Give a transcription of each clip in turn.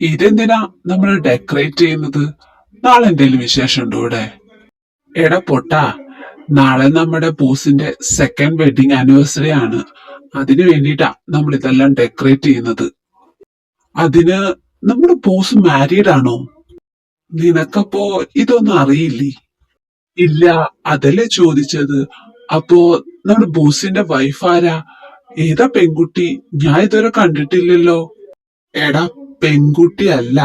ഇതെന്തിനാ നമ്മൾ ഡെക്കറേറ്റ് ചെയ്യുന്നത്? നാളെ എന്തെങ്കിലും വിശേഷം ഉണ്ടോ ഇവിടെ? എടാ പൊട്ടാ, നാളെ നമ്മുടെ പൂസിന്റെ സെക്കൻഡ് വെഡിങ് ആനിവേഴ്സറി ആണ്. അതിനു വേണ്ടിയിട്ടാ നമ്മൾ ഇതെല്ലാം ഡെക്കറേറ്റ് ചെയ്യുന്നത്. അതിന് നമ്മുടെ പൂസ് മാരീഡ് ആണോ? നിനക്കപ്പോ ഇതൊന്നും അറിയില്ലേ? ഇല്ല, അതല്ലേ ചോദിച്ചത്. അപ്പോ നമ്മുടെ ബോസിന്റെ വൈഫ് ആരാ? ഏതാ പെൺകുട്ടി? ഞാൻ ഇതുവരെ കണ്ടിട്ടില്ലല്ലോ. എടാ, പെൺകുട്ടി അല്ല,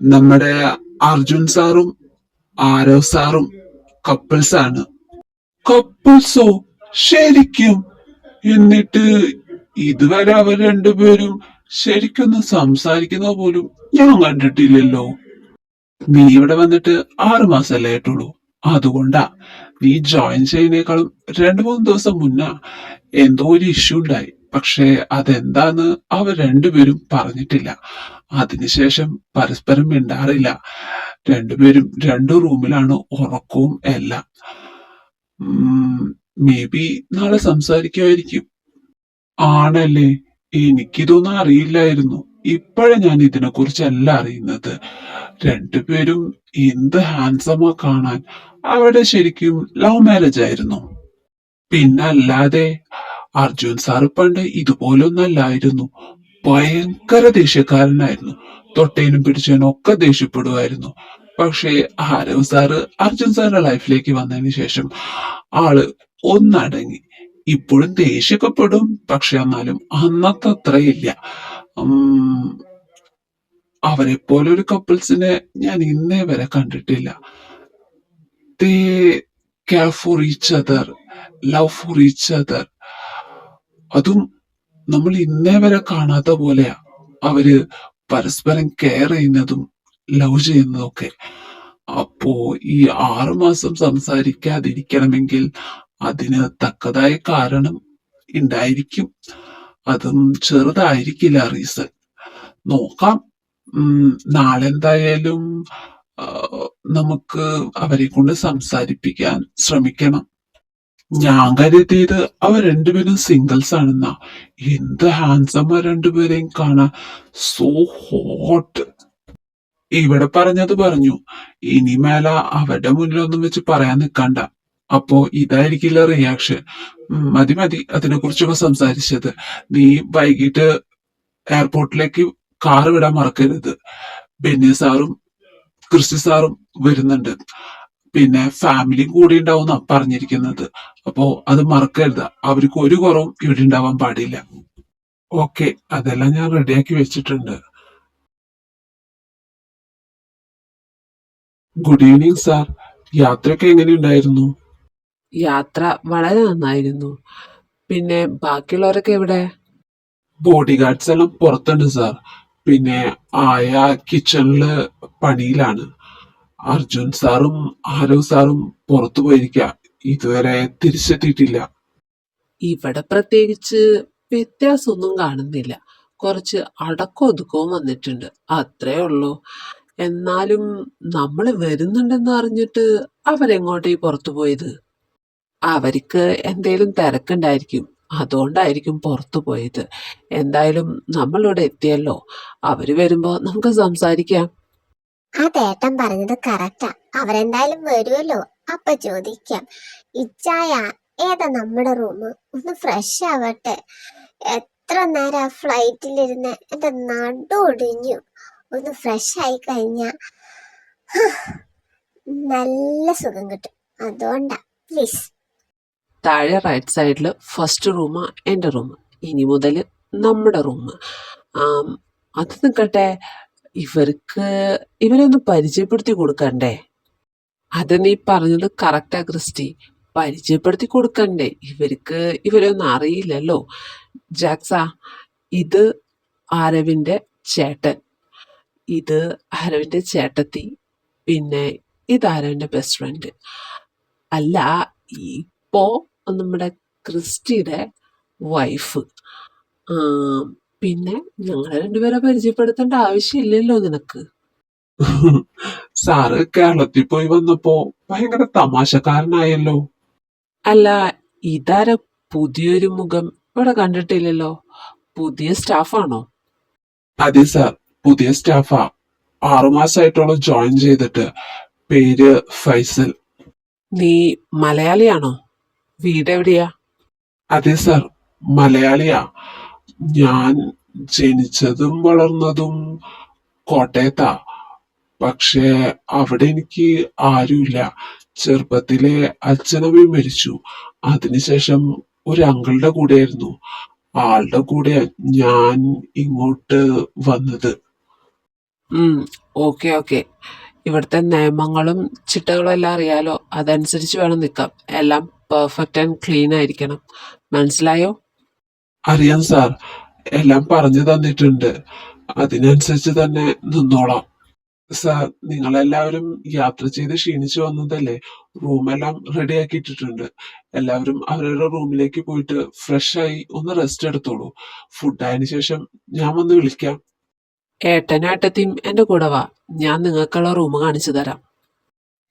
നമ്മുടെ അർജുൻ സാറും ആരവ് സാറും കപ്പിൾസ് ആണ്. കപ്പിൾസോ? ശരിക്കും? എന്നിട്ട് ഇതുവരെ അവർ രണ്ടുപേരും ശരിക്കൊന്നും സംസാരിക്കുന്ന പോലും ഞാൻ കണ്ടിട്ടില്ലല്ലോ. നീ ഇവിടെ വന്നിട്ട് 6 മാസമല്ലേ ആയിട്ടുള്ളൂ. അതുകൊണ്ടാ. നീ ജോയിൻ ചെയ്യുന്നേക്കാളും 2-3 ദിവസം മുന്നേ എന്തോ ഒരു ഇഷ്യൂ ഉണ്ടായി. പക്ഷെ അതെന്താന്ന് അവർ രണ്ടുപേരും പറഞ്ഞിട്ടില്ല. അതിനുശേഷം പരസ്പരം മിണ്ടാറില്ല. രണ്ടുപേരും 2 റൂമിലാണ് ഉറക്കവും എല്ലാം. മേ ബി നാളെ സംസാരിക്കുമായിരിക്കും. ആണല്ലേ? എനിക്കിതൊന്നും അറിയില്ലായിരുന്നു. ഇപ്പോഴാ ഞാൻ ഇതിനെ കുറിച്ചല്ല അറിയുന്നത്. രണ്ടുപേരും എന്ത് ഹാൻസമാ കാണാൻ. അവിടെ ശരിക്കും ലവ് മാരേജ് ആയിരുന്നു. പിന്നല്ലാതെ. അർജുൻ സാറ് പണ്ട് ഇതുപോലൊന്നല്ലായിരുന്നു. ഭയങ്കര ദേഷ്യക്കാരനായിരുന്നു. തൊട്ടേനും പിടിച്ചേനും ഒക്കെ ദേഷ്യപ്പെടുമായിരുന്നു. പക്ഷേ ആരവ് സാറ് അർജുൻ സാറിന്റെ ലൈഫിലേക്ക് വന്നതിന് ശേഷം ആള് ഒന്നടങ്ങി. ഇപ്പോഴും ദേഷ്യമൊക്കെപ്പെടും, പക്ഷെ എന്നാലും അന്നത്തെ അത്രയില്ല. അവരെ പോലെ ഒരു കപ്പിൾസിനെ ഞാൻ ഇന്നേ വരെ കണ്ടിട്ടില്ല. They care for each other, love for each other. അതും നമ്മൾ ഇന്നേ വരെ കാണാത്ത പോലെയാ അവര് പരസ്പരം കെയർ ചെയ്യുന്നതും ലവ് ചെയ്യുന്നതും ഒക്കെ. അപ്പോ ഈ 6 മാസം സംസാരിക്കാതിരിക്കണമെങ്കിൽ അതിന് തക്കതായ കാരണം ഉണ്ടായിരിക്കും. അതും ചെറുതായിരിക്കില്ല റീസൺ. നോക്കാം. നാളെ എന്തായാലും നമുക്ക് അവരെ കൊണ്ട് സംസാരിപ്പിക്കാൻ ശ്രമിക്കണം. ഞാൻ കരുതിയത് അവർ രണ്ടുപേരും സിംഗിൾസ് ആണെന്നാ. എന്ത് ഹാൻസം രണ്ടുപേരെയും കാണാൻ. So hot. ഇവിടെ പറഞ്ഞത് പറഞ്ഞു. ഇനി മേല അവരുടെ മുന്നിലൊന്നും വെച്ച് പറയാൻ നിൽക്കണ്ട. അപ്പോ ഇതായിരിക്കില്ല റിയാക്ഷൻ. മതി മതി അതിനെ കുറിച്ചൊക്കെ സംസാരിച്ചത്. നീ വൈകിട്ട് എയർപോർട്ടിലേക്ക് കാർ വിടാൻ മറക്കരുത്. ബെന്നി സാറും ക്രിസ്റ്റി സാറും വരുന്നുണ്ട്. പിന്നെ ഫാമിലിയും കൂടി ഉണ്ടാവുന്ന പറഞ്ഞിരിക്കുന്നത്. അപ്പോ അത് മറക്കരുത്. അവർക്ക് ഒരു കുറവും ഇവിടെ ഉണ്ടാവാൻ പാടില്ല. ഓക്കെ, അതെല്ലാം ഞാൻ റെഡിയാക്കി വെച്ചിട്ടുണ്ട്. Good evening sir. യാത്രയൊക്കെ എങ്ങനെയുണ്ടായിരുന്നു? യാത്ര വളരെ നന്നായിരുന്നു. പിന്നെ ബാക്കിയുള്ളവരൊക്കെ എവിടെ? ബോഡി ഗാർഡ്സ് എല്ലാം പുറത്തുണ്ട് സാർ. പിന്നെ ആയ കിച്ചണില് പണിയിലാണ്. അർജുൻ സാറും ആരവ് സാറും പുറത്തു പോയിരിക്ക. ഇതുവരെ തിരിച്ചെത്തിയിട്ടില്ല. ഇവിടെ പ്രത്യേകിച്ച് വ്യത്യാസമൊന്നും കാണുന്നില്ല. കുറച്ച് അടക്കവും ഒതുക്കവും വന്നിട്ടുണ്ട്, അത്രേ ഉള്ളൂ. എന്നാലും നമ്മൾ വരുന്നുണ്ടെന്ന് അറിഞ്ഞിട്ട് അവരെങ്ങോട്ടേ പുറത്തു പോയത്? അവർക്ക് എന്തേലും തിരക്കുണ്ടായിരിക്കും, അതുകൊണ്ടായിരിക്കും പുറത്തു പോയത്. എന്തായാലും നമ്മളിവിടെ എത്തിയല്ലോ. അവര് വരുമ്പോ നമുക്ക് സംസാരിക്കാം. ആ തേട്ടൻ പറഞ്ഞത് കറക്റ്റാ. അവരെന്തായാലും വരുമല്ലോ, അപ്പൊ ചോദിക്കാം. ഇച്ചായ, ഏതാ നമ്മുടെ റൂം? ഒന്ന് ഫ്രഷ് ആവട്ടെ. എത്ര നേരം ആ ഫ്ലൈറ്റിലിരുന്ന് എന്റെ നടു ഒടിഞ്ഞു. ഒന്ന് ഫ്രഷ് ആയി കഴിഞ്ഞ നല്ല സുഖം കിട്ടും. അതുകൊണ്ടാ, പ്ലീസ്. താഴെ റൈറ്റ് സൈഡിൽ ഫസ്റ്റ് റൂമാ എൻ്റെ റൂം. ഇനി മുതൽ നമ്മുടെ റൂം. അത് നിൽക്കട്ടെ, ഇവരൊന്ന് പരിചയപ്പെടുത്തി കൊടുക്കണ്ടേ? അത് നീ പറഞ്ഞത് കറക്റ്റാ ക്രിസ്റ്റി. പരിചയപ്പെടുത്തി കൊടുക്കണ്ടേ? ഇവരൊന്നും അറിയില്ലല്ലോ. ജാക്സ, ഇത് ആരവിന്റെ ചേട്ടൻ, ഇത് ആരവിന്റെ ചേട്ടത്തി, പിന്നെ ഇത് ആരവിന്റെ ബെസ്റ്റ് ഫ്രണ്ട്. അല്ല, ഇപ്പോ നമ്മുടെ ക്രിസ്റ്റിയുടെ വൈഫ്. പിന്നെ ഞങ്ങളെ രണ്ടുപേരെ പരിചയപ്പെടുത്തേണ്ട ആവശ്യമില്ലല്ലോ നിനക്ക്. സാറ് കേരളത്തിൽ പോയി വന്നപ്പോ ഭയങ്കര തമാശക്കാരനായല്ലോ. അല്ല, ഇതാര പുതിയൊരു മുഖം ഇവിടെ കണ്ടിട്ടില്ലല്ലോ. പുതിയ സ്റ്റാഫാണോ? അതെ സാർ, പുതിയ സ്റ്റാഫാ. 6 മാസമായിട്ടുള്ള ജോയിൻ ചെയ്തിട്ട്. പേര് ഫൈസൽ. നീ മലയാളിയാണോ? വീട് എവിടെയാ? അതെ സാർ, മലയാളിയാ. ഞാൻ ജനിച്ചതും വളർന്നതും കോട്ടയത്താ. പക്ഷേ അവിടെ എനിക്ക് ആരുമില്ല. ചെറുപ്പത്തിലെ അച്ഛനമ്മയും മരിച്ചു. അതിനുശേഷം ഒരു അങ്കിളുടെ കൂടെയായിരുന്നു. ആളുടെ കൂടെ ഞാൻ ഇങ്ങോട്ട് വന്നത്. Okay okay. ഇവിടുത്തെ നിയമങ്ങളും ചിട്ടകളും എല്ലാം അറിയാലോ. അതനുസരിച്ച് വേണം നിൽക്കാം. എല്ലാം പെർഫെക്റ്റ് ആൻഡ് ക്ലീൻ ആയിരിക്കണം. മനസ്സിലായോ? അറിയാം സാർ, എല്ലാം പറഞ്ഞു തന്നിട്ടുണ്ട്. അതിനനുസരിച്ച് തന്നെ നിന്നോളാം. സാർ, നിങ്ങളെല്ലാവരും യാത്ര ചെയ്ത് ക്ഷീണിച്ചു വന്നതല്ലേ? റൂമെല്ലാം റെഡി ആക്കിയിട്ടിട്ടുണ്ട്. എല്ലാവരും അവരവരുടെ റൂമിലേക്ക് പോയിട്ട് ഫ്രഷ് ആയി ഒന്ന് റെസ്റ്റ് എടുത്തോളൂ. ഫുഡ് ആയതിനു ശേഷം ഞാൻ വന്ന് വിളിക്കാം. ഏട്ടനും ഏട്ടത്തിയും എൻ്റെ കൂടെ വാ. ഞാൻ നിങ്ങൾക്കുള്ള റൂം കാണിച്ചു തരാം.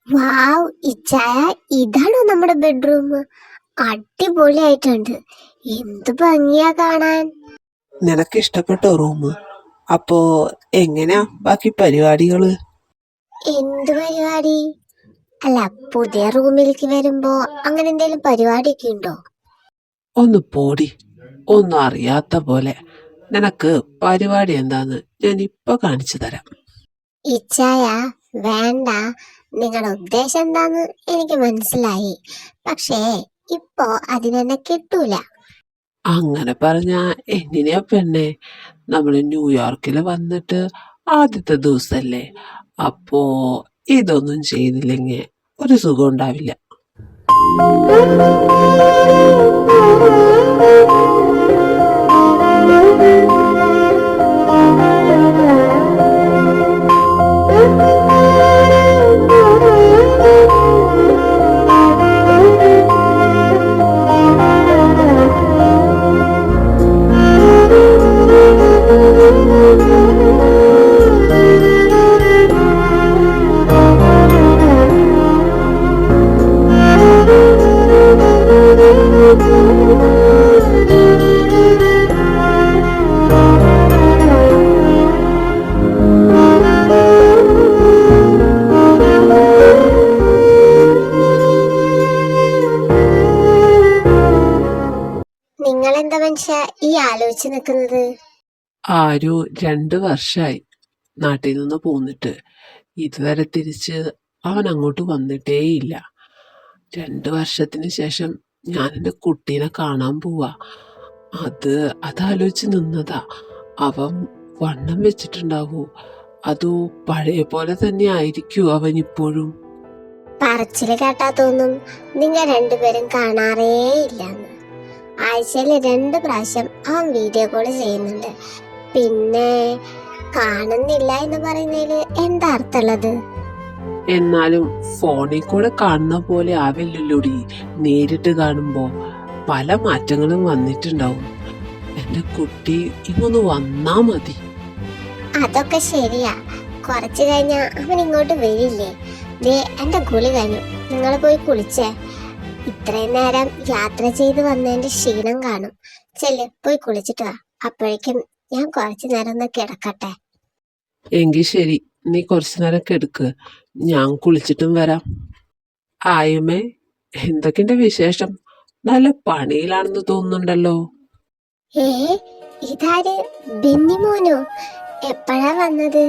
വാവ് ഇച്ചായ, ഇതാണോ നമ്മുടെ ബെഡ്റൂം? അടിപൊളിയായിട്ടുണ്ട്. എന്ത് ഭംഗിയാ കാണാൻ. നിനക്ക് ഇഷ്ടപ്പെട്ടോ റൂം? അപ്പോ എങ്ങനെയാ ബാക്കി പരിപാടികള്? എന്ത് പരിപാടി? അല്ല, പുതിയ റൂമിലേക്ക് വരുമ്പോ അങ്ങനെ എന്തെങ്കിലും പരിപാടിയൊക്കെ ഉണ്ടോ? ഒന്ന് പോടി, ഒന്നും അറിയാത്ത പോലെ. നിനക്ക് പരിപാടി എന്താന്ന് ഞാൻ ഇപ്പൊ കാണിച്ചു തരാം. ഇച്ചായ, വേണ്ട. നിങ്ങളുടെ ഉദ്ദേശം എന്താന്ന് എനിക്ക് മനസ്സിലായി. പക്ഷേ ഇപ്പോ അതിനെന്നെ കിട്ടൂല. അങ്ങനെ പറഞ്ഞാ എങ്ങനെയാ പെണ്ണെ? നമ്മള് ന്യൂയോർക്കില് വന്നിട്ട് ആദ്യത്തെ ദിവസല്ലേ. അപ്പോ ഇതൊന്നും ചെയ്തില്ലെങ്കിൽ ഒരു സുഖം ഉണ്ടാവില്ല. നിങ്ങളെന്താ മനുഷ്യ ഈ ആലോചിച്ച് നിൽക്കുന്നത്? ആരു 2 വർഷമായി നാട്ടിൽ നിന്ന് പോന്നിട്ട്. ഇതുവരെ തിരിച്ച് അവൻ അങ്ങോട്ട് വന്നിട്ടേയില്ല. 2 വർഷത്തിന് ശേഷം ഞാൻ എൻ്റെ കുട്ടീനെ കാണാൻ പോവാ. അതാലോചിച്ച് നിന്നതാ. അവൻ വണ്ണം വെച്ചിട്ടുണ്ടാവൂ? അതോ പഴയ പോലെ തന്നെ ആയിരിക്കൂ അവൻ ഇപ്പോഴും? പറച്ചില് കേട്ടാ തോന്നും നിങ്ങൾ രണ്ടുപേരും കാണാറേ ഇല്ലാന്ന്. ആഴ്ചയിൽ 2 പ്രാവശ്യം അവൻ വീഡിയോ കോൾ ചെയ്യുന്നുണ്ട്. പിന്നെ കാണുന്നില്ല എന്ന് പറയുന്നതില് എന്താ അർത്ഥമുള്ളത്? എന്നാലും ഫോണിൽ കൂടെ കാണുന്ന പോലെ ആവില്ലല്ലോടി. നേരിട്ട് കാണുമ്പോ പല മാറ്റങ്ങളും വന്നിട്ടുണ്ടാവും. എൻ്റെ കുട്ടി ഇങ്ങൊന്ന് വന്നാ മതി. അതൊക്കെ ശരിയാ. കുറച്ചു കഴിഞ്ഞാ അവൻ ഇങ്ങോട്ട് വരില്ലേ? ദേ, എന്റെ കുളി കഴിഞ്ഞു. നിങ്ങൾ പോയി കുളിച്ചേ. ഇത്രയും നേരം യാത്ര ചെയ്ത് വന്നതിന്റെ ക്ഷീണം കാണും. ചെല്ല്, പോയി കുളിച്ചിട്ട് വാ. അപ്പോഴേക്കും ഞാൻ കുറച്ചു നേരം ഒന്ന് കിടക്കട്ടെ. എങ്കിൽ ശരി, നീ കുറച്ചു നേരം കിടക്ക്. ഞാൻ കുളിച്ചിട്ടും വരാം. ആയുമേ, എന്തൊക്കെയുണ്ട് വിശേഷം? നല്ല പണിയിലാണെന്ന് തോന്നുന്നുണ്ടല്ലോ. ഏ, ഇതാര്? ബെന്നിമോനോ? എപ്പോഴാ വന്നത്?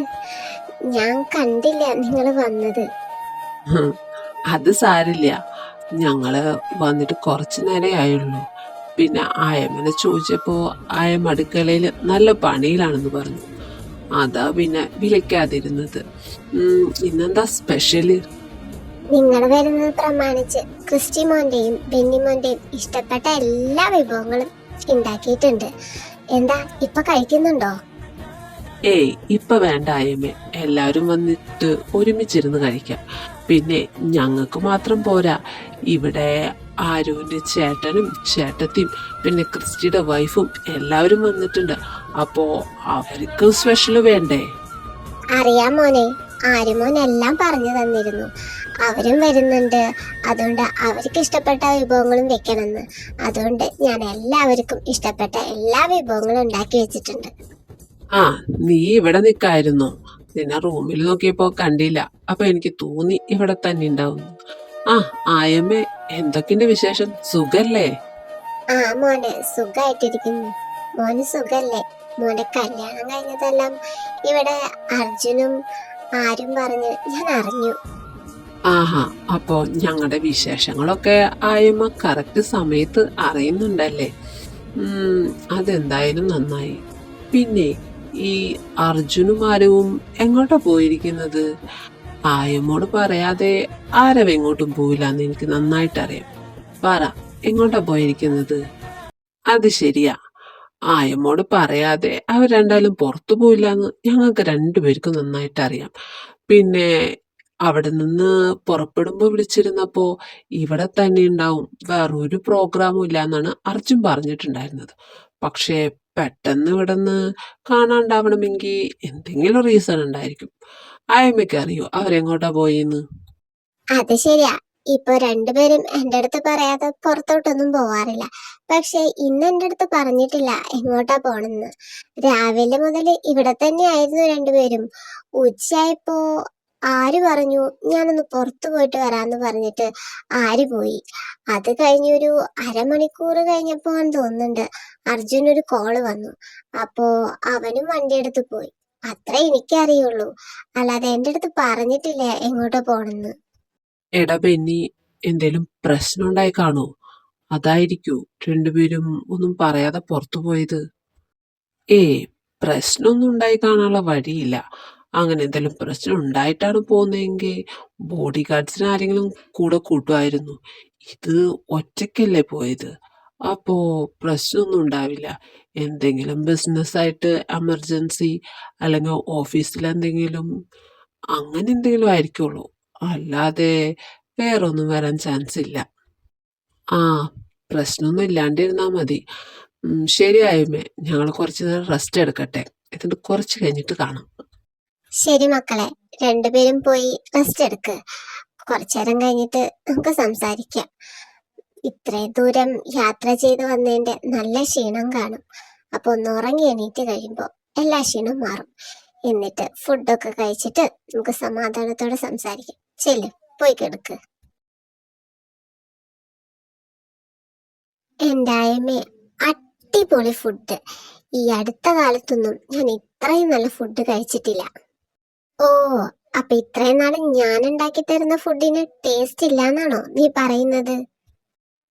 ഞാൻ കണ്ടില്ല നിങ്ങൾ വന്നത്. ഹും, അത് സാരില്ല. ഞങ്ങള് വന്നിട്ട് കുറച്ചു നേരേ ആയുള്ളൂ. പിന്നെ ആയമ്മനെ ചോദിച്ചപ്പോ ആയം അടുക്കളയിൽ നല്ല പണിയിലാണെന്ന് പറഞ്ഞു. അതാ പിന്നെ വിളിക്കാതിരുന്നത്. ഇന്നെന്താ സ്പെഷ്യല്? നിങ്ങൾ വരുന്നത് പ്രമാണിച്ച് ക്രിസ്റ്റിമോന്റെയും ബെന്നിമോന്റെയും ഇഷ്ടപ്പെട്ട എല്ലാ വിഭവങ്ങളും ഉണ്ടാക്കിയിട്ടുണ്ട്. എന്താ, ഇപ്പൊ കഴിക്കുന്നുണ്ടോ? ഏയ്, ഇപ്പൊ വേണ്ട ആയമ്മേ. എല്ലാവരും വന്നിട്ട് ഒരുമിച്ചിരുന്ന് കഴിക്കാം. പിന്നെ ഞങ്ങൾക്ക് മാത്രം പോരാ, ഇവിടെ ആരുവിന്റെ ചേട്ടനും ചേട്ടത്തിയും പിന്നെ ക്രിസ്റ്റിയുടെ വൈഫും എല്ലാവരും വന്നിട്ടുണ്ട്. അപ്പോ അവർക്ക് സ്പെഷ്യല് വേണ്ടേ? അറിയാം മോനെ, ആര്യമോൻ എല്ലാം പറഞ്ഞു തന്നിരുന്നു. അവരും വരുന്നുണ്ട്, അതുകൊണ്ട് അവർക്ക് ഇഷ്ടപ്പെട്ട വിഭവങ്ങളും വെക്കണമെന്ന്. അതുകൊണ്ട് ഞാൻ എല്ലാവർക്കും ഇഷ്ടപ്പെട്ട എല്ലാ വിഭവങ്ങളും ഉണ്ടാക്കി വെച്ചിട്ടുണ്ട്. ആ, നീ ഇവിടെ നിൽക്കായിരുന്നോ? നിന്നെ റൂമിൽ നോക്കിയപ്പോ കണ്ടില്ല. അപ്പൊ എനിക്ക് തോന്നി ഇവിടെ തന്നെ ഉണ്ടാവും. ആ, ആയമ്മേ, എന്തൊക്കെയുണ്ട് വിശേഷം? സുഖല്ലേ? ആ മോനെ, സുഖായിട്ടിരിക്കുന്നു. മോന് സുഖല്ലേ? മോന്റെ കല്യാണം കഴിഞ്ഞതെല്ലാം ഇവിടെ അർജുനും ആരും പറഞ്ഞ് ഞാൻ അറിഞ്ഞു. ആഹാ, അപ്പോ ഞങ്ങളുടെ വിശേഷങ്ങളൊക്കെ ആയമ്മ കറക്റ്റ് സമയത്ത് അറിയുന്നുണ്ടല്ലേ? അതെന്തായാലും നന്നായി. പിന്നെ ഈ അർജുനും ആരവും എങ്ങോട്ടാ പോയിരിക്കുന്നത്? ആയമ്മോട് പറയാതെ ആരവും എങ്ങോട്ടും പോവില്ലെന്ന് എനിക്ക് നന്നായിട്ടറിയാം. പറ, എങ്ങോട്ടാ പോയിരിക്കുന്നത്? അത് ശരിയാ, ആയമ്മോട് പറയാതെ അവർ രണ്ടാലും പുറത്തു പോയില്ലെന്ന് ഞങ്ങൾക്ക് രണ്ടുപേർക്കും നന്നായിട്ട് അറിയാം. പിന്നെ അവിടെ നിന്ന് പുറപ്പെടുമ്പോ വിളിച്ചിരുന്നപ്പോ ഇവിടെ തന്നെ ഉണ്ടാവും, വേറൊരു പ്രോഗ്രാമും ഇല്ല എന്നാണ് അർജുൻ പറഞ്ഞിട്ടുണ്ടായിരുന്നത്. പക്ഷേ പെട്ടെന്ന് ഇവിടെ നിന്ന് കാണാണ്ടാവണമെങ്കിൽ എന്തെങ്കിലും റീസൺ ഉണ്ടായിരിക്കും. ആയമ്മയ്ക്ക് അറിയോ അവരെങ്ങോട്ടാ പോയെന്ന്? അത് ശരിയാ, ഇപ്പൊ രണ്ടുപേരും എന്റെ അടുത്ത് പറയാതെ പുറത്തോട്ടൊന്നും പോവാറില്ല. പക്ഷെ ഇന്ന് എന്റെ അടുത്ത് പറഞ്ഞിട്ടില്ല എങ്ങോട്ടാ പോണെന്ന്. രാവിലെ മുതൽ ഇവിടെ തന്നെ ആയിരുന്നു രണ്ടുപേരും. ഉച്ചയായപ്പോ ആര് പറഞ്ഞു ഞാനൊന്ന് പുറത്തു പോയിട്ട് വരാന്ന് പറഞ്ഞിട്ട് ആര് പോയി. അത് കഴിഞ്ഞൊരു അരമണിക്കൂർ കഴിഞ്ഞപ്പോ തോന്നുന്നുണ്ട് അർജുനൊരു കോള് വന്നു. അപ്പോ അവനും വണ്ടി എടുത്ത് പോയി. അത്ര എനിക്കറിയുള്ളൂ, അല്ലാതെ എന്റെ അടുത്ത് പറഞ്ഞിട്ടില്ല എങ്ങോട്ടാ പോണെന്ന്. എടാ ബെന്നി, എന്തേലും പ്രശ്നം ഉണ്ടായി കാണോ? അതായിരിക്കൂ രണ്ടുപേരും ഒന്നും പറയാതെ പുറത്തു പോയത്. പ്രശ്നമൊന്നും ഉണ്ടായി കാണാനുള്ള വഴിയില്ല. അങ്ങനെ എന്തെങ്കിലും പ്രശ്നം ഉണ്ടായിട്ടാണ് പോകുന്നതെങ്കിൽ ബോഡി ഗാർഡ്സിന് ആരെങ്കിലും കൂടെ കൂട്ടുമായിരുന്നു. ഇത് ഒറ്റയ്ക്കല്ലേ പോയത്, അപ്പോ പ്രശ്നമൊന്നും ഉണ്ടാവില്ല. എന്തെങ്കിലും ബിസിനസ്സായിട്ട് എമർജൻസി അല്ലെങ്കിൽ ഓഫീസിലെന്തെങ്കിലും അങ്ങനെ എന്തെങ്കിലും ആയിരിക്കുള്ളൂ. അല്ലാതെ വേറൊന്നും വരാൻ ചാൻസ് ഇല്ല. ആ, പ്രശ്നമൊന്നും ഇല്ലാണ്ടിരുന്നാ മതി. ശരിയായുമേ, ഞങ്ങൾ കുറച്ചു നേരം റെസ്റ്റ് എടുക്കട്ടെ, എന്നിട്ട് കുറച്ച് കഴിഞ്ഞിട്ട് കാണാം. ശരി മക്കളെ, രണ്ടുപേരും പോയി റെസ്റ്റ് എടുക്ക്. കുറച്ചേരം കഴിഞ്ഞിട്ട് നമുക്ക് സംസാരിക്കാം. ഇത്രയും ദൂരം യാത്ര ചെയ്ത് വന്നതിന്റെ നല്ല ക്ഷീണം കാണും. അപ്പൊ ഒന്ന് ഉറങ്ങി എണീറ്റ് കഴിയുമ്പോ എല്ലാ ക്ഷീണം മാറും. എന്നിട്ട് ഫുഡൊക്കെ കഴിച്ചിട്ട് നമുക്ക് സമാധാനത്തോടെ സംസാരിക്കാം. ചെല്ല്, പോയി കിടക്ക്. എന്തായാലും അടിപൊളി ഫുഡ്. ഈ അടുത്ത കാലത്തൊന്നും ഞാൻ ഇത്രയും നല്ല ഫുഡ് കഴിച്ചിട്ടില്ല. ഓ, അപ്പൊ ഇത്രയും നാള് ഞാൻ ഉണ്ടാക്കി തരുന്ന ഫുഡിന് ടേസ്റ്റ് ഇല്ലാന്നാണോ നീ പറയുന്നത്?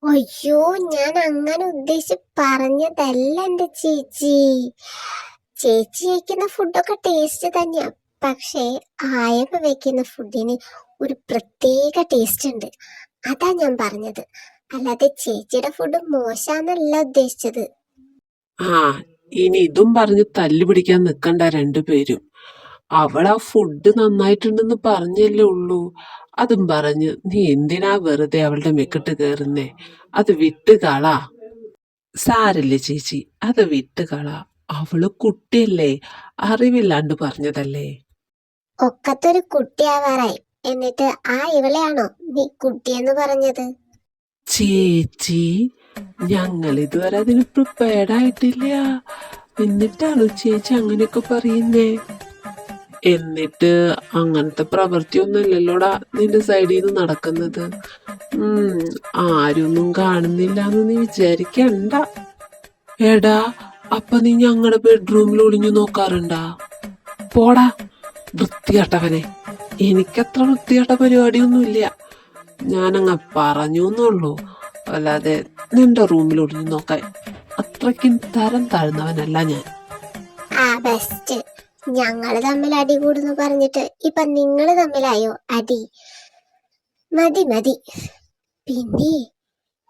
അയ്യോ, ഞാൻ അങ്ങനെ ഉദ്ദേശിച്ച് പറഞ്ഞതല്ല എന്റെ ചേച്ചി. ചേച്ചി വയ്ക്കുന്ന ഫുഡൊക്കെ ടേസ്റ്റ് തന്നെയാ. പക്ഷേ ആയപ്പ വെക്കുന്ന ഫുഡിന് ഒരു പ്രത്യേക ടേസ്റ്റ് ഉണ്ട്. അതാ ഞാൻ പറഞ്ഞത്, അല്ലാതെ ചേച്ചിയുടെ ഫുഡ് മോശാന്നല്ല ഉദ്ദേശിച്ചത്. ആ, ഇനി ഇതും പറഞ്ഞ് തല്ലുപിടിക്കാൻ നിൽക്കണ്ട രണ്ടുപേരും. അവൾ ആ ഫുഡ് നന്നായിട്ടുണ്ടെന്ന് പറഞ്ഞല്ലേ ഉള്ളൂ. അതും പറഞ്ഞ് നീ എന്തിനാ വെറുതെ അവളുടെ മെക്കിട്ട് കയറുന്നേ? അത് വിട്ടുകളാ. സാരില്ലേ ചേച്ചി, അത് വിട്ടുകളാ. അവള് കുട്ടിയല്ലേ, അറിവില്ലാണ്ട് പറഞ്ഞതല്ലേ. ഒക്കത്തൊരു കുട്ടിയാവാറായി, എന്നിട്ട് ആ ഇവളെയാണോ നീ കുട്ടിയെന്ന് പറഞ്ഞത്? ചേച്ചി, ഞങ്ങൾ ഇതുവരെ അതിന് പ്രിപ്പയർഡ് ആയിട്ടില്ല. എന്നിട്ടാണോ ചേച്ചി അങ്ങനെയൊക്കെ പറയുന്നേ? എന്നിട്ട് അങ്ങനത്തെ പ്രവൃത്തിയൊന്നുമില്ലല്ലോടാ നിന്റെ സൈഡിൽ നിന്ന് നടക്കുന്നത്. ആരൊന്നും കാണുന്നില്ലാന്ന് നീ വിചാരിക്കണ്ട. എടാ, അപ്പൊ നീ ഞങ്ങളുടെ ബെഡ്റൂമിൽ ഒളിഞ്ഞു നോക്കാറുണ്ടാ? പോടാ വൃത്തികെട്ടവനെ. എനിക്കത്ര വൃത്തികെട്ട പരിപാടിയൊന്നുമില്ല. ഞാനങ്ങ് പറഞ്ഞു എന്നുള്ളൂ, അല്ലാതെ നിന്റെ റൂമിൽ ഒളിഞ്ഞു നോക്കാൻ അത്രയ്ക്കും തരം താഴ്ന്നവനല്ല ഞാൻ. ആ ബെസ്റ്റ്. ഞങ്ങള് തമ്മിൽ അടി കൂടുന്നു പറഞ്ഞിട്ട് ഇപ്പൊ നിങ്ങള് തമ്മിലായോ അടി? മതി മതി. പിന്നെ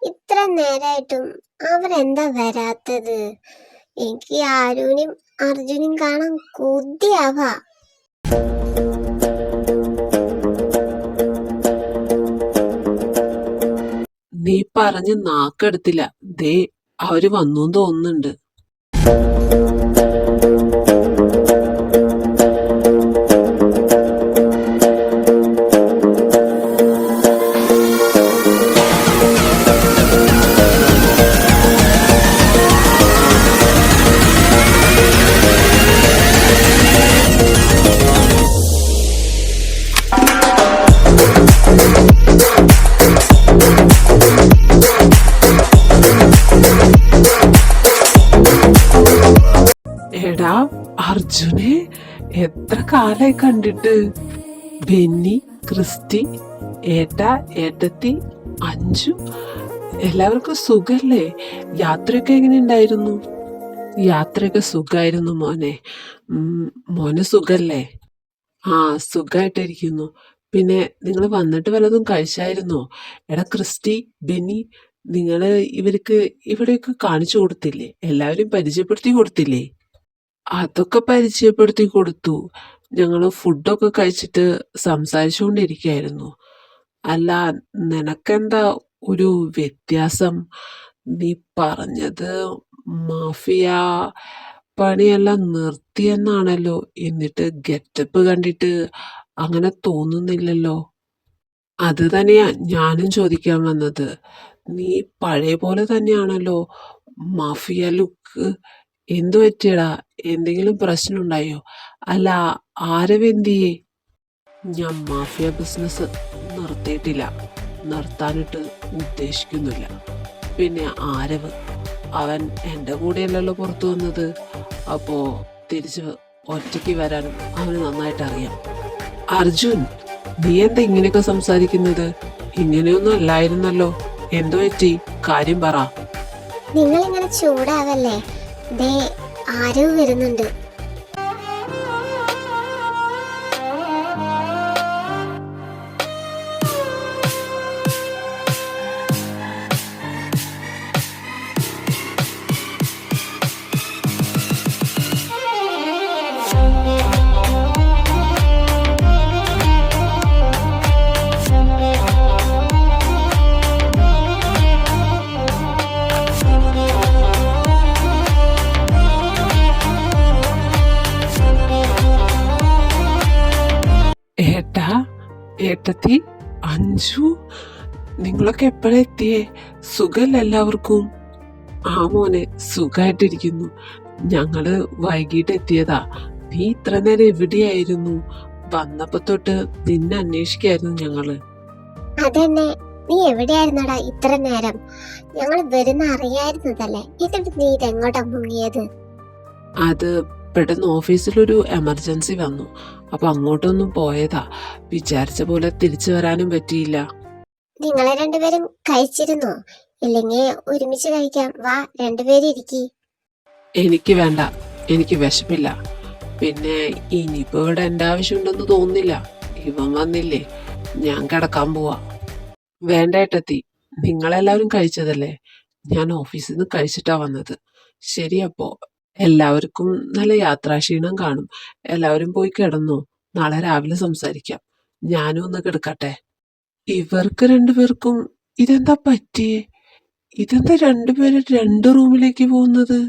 ഇത്ര നേരായിട്ടും അവരെന്താ വരാത്തത്? എനിക്ക് ആരുനും അർജുനും കാണാൻ കൊതിയാവാ. നീ പറഞ്ഞ് നാക്കെടുത്തില്ല. ദേ അവര് വന്നു തോന്നുന്നുണ്ട്. അർജുനെ, എത്ര കാലായി കണ്ടിട്ട്. ബെന്നി, ക്രിസ്റ്റി, ഏട്ട, ഏട്ടത്തി, അഞ്ചു, എല്ലാവർക്കും സുഖല്ലേ? യാത്രയൊക്കെ എങ്ങനെ ഉണ്ടായിരുന്നു? യാത്രയൊക്കെ സുഖമായിരുന്നു മോനെ. മോന് സുഖല്ലേ? ആ, സുഖമായിട്ടിരിക്കുന്നു. പിന്നെ നിങ്ങൾ വന്നിട്ട് വല്ലതും കഴിച്ചായിരുന്നോ? എടാ ക്രിസ്റ്റി, ബെന്നി, നിങ്ങള് ഇവർക്ക് ഇവിടെയൊക്കെ കാണിച്ചു കൊടുത്തില്ലേ? എല്ലാവരും പരിചയപ്പെടുത്തി കൊടുത്തില്ലേ? അതൊക്കെ പരിചയപ്പെടുത്തി കൊടുത്തു. ഞങ്ങൾ ഫുഡൊക്കെ കഴിച്ചിട്ട് സംസാരിച്ചുകൊണ്ടിരിക്കുകയായിരുന്നു. അല്ല, നിനക്കെന്താ ഒരു വ്യത്യാസം? നീ പറഞ്ഞത് മാഫിയ പണിയെല്ലാം നിർത്തിയെന്നാണല്ലോ. എന്നിട്ട് ഗെറ്റപ്പ് കണ്ടിട്ട് അങ്ങനെ തോന്നുന്നില്ലല്ലോ. അത് തന്നെയാ ഞാനും ചോദിക്കാൻ വന്നത്. നീ പഴയ പോലെ തന്നെയാണല്ലോ, മാഫിയ ലുക്ക്. എന്തു പറ്റിയടാ? എന്തെങ്കിലും പ്രശ്നമുണ്ടായോ? അല്ല, ആരവെന്തിയേ? ഞാൻ മാഫിയ ബിസിനസ് നിർത്തിയിട്ടില്ല, നിർത്താനിട്ട് ഉദ്ദേശിക്കുന്നില്ല. പിന്നെ ആരവ്, അവൻ എൻ്റെ കൂടെയല്ലല്ലോ പുറത്തു വന്നത്. അപ്പോ തിരിച്ച് ഒറ്റയ്ക്ക് വരാനും അവന് നന്നായിട്ട് അറിയാം. അർജുൻ, നീ എന്താ ഇങ്ങനെയൊക്കെ സംസാരിക്കുന്നത്? ഇങ്ങനെയൊന്നും അല്ലായിരുന്നല്ലോ. എന്തോ പറ്റി? കാര്യം പറ. നിങ്ങൾ ഇങ്ങനെ ചൂടാവല്ലേ, ദേ ആരോ വരുന്നുണ്ട്. ഏട്ടാ, ഏട്ടത്തി, അഞ്ചു, നിങ്ങളൊക്കെ എപ്പോഴാ എത്തിയേ? സുഖല്ലേ എല്ലാവർക്കും? ആ മോനെ, സുഖമായിട്ടിരിക്കുന്നു. ഞങ്ങള് വൈകിട്ട് എത്തിയതാ. നീ ഇത്ര നേരം എവിടെയായിരുന്നു? വന്നപ്പോ തൊട്ട് നിന്നെ അന്വേഷിക്കായിരുന്നു ഞങ്ങള്. അതന്നെ, നീ എവിടെയായിരുന്നടാ ഇത്ര നേരം? ഞങ്ങൾ വരുന്ന അറിയായിരുന്നതല്ലേ, എന്നിട്ട് നീ ഇതെങ്ങോട്ടാ മുങ്ങിയത്? അത് പെട്ടെന്ന് ഓഫീസിലൊരു എമർജൻസി വന്നു, അപ്പൊ അങ്ങോട്ടൊന്നും പോയതാ. വിചാരിച്ച പോലെ തിരിച്ചു വരാനും പറ്റിയില്ല. നിങ്ങളെ രണ്ടുപേരും കഴിച്ചിരുന്നോ? ഇല്ലെങ്കിൽ ഒരുമിച്ച് കഴിക്കാം, വാ രണ്ടുപേരും ഇരിക്കി. എനിക്ക് വേണ്ട, എനിക്ക് വിശപ്പില്ല. പിന്നെ ഇനിയിപ്പോ ഇവിടെ എന്റെ ആവശ്യമുണ്ടെന്ന് തോന്നുന്നില്ല. ഇവൻ വന്നില്ലേ, ഞാൻ കിടക്കാൻ പോവാ. വേണ്ട ഏട്ടത്തി, നിങ്ങളെല്ലാവരും കഴിച്ചതല്ലേ? ഞാൻ ഓഫീസിൽ നിന്ന് കഴിച്ചിട്ടാ വന്നത്. ശരി, അപ്പോ എല്ലാവർക്കും നല്ല യാത്രാക്ഷീണം കാണും. എല്ലാവരും പോയി കിടന്നോ. നാളെ രാവിലെ സംസാരിക്കാം. ഞാനും ഒന്ന് കിടക്കട്ടെ. ഇവർക്ക് രണ്ടുപേർക്കും ഇതെന്താ പറ്റിയേ? ഇതെന്താ രണ്ടുപേരും രണ്ട് റൂമിലേക്ക് പോകുന്നത്?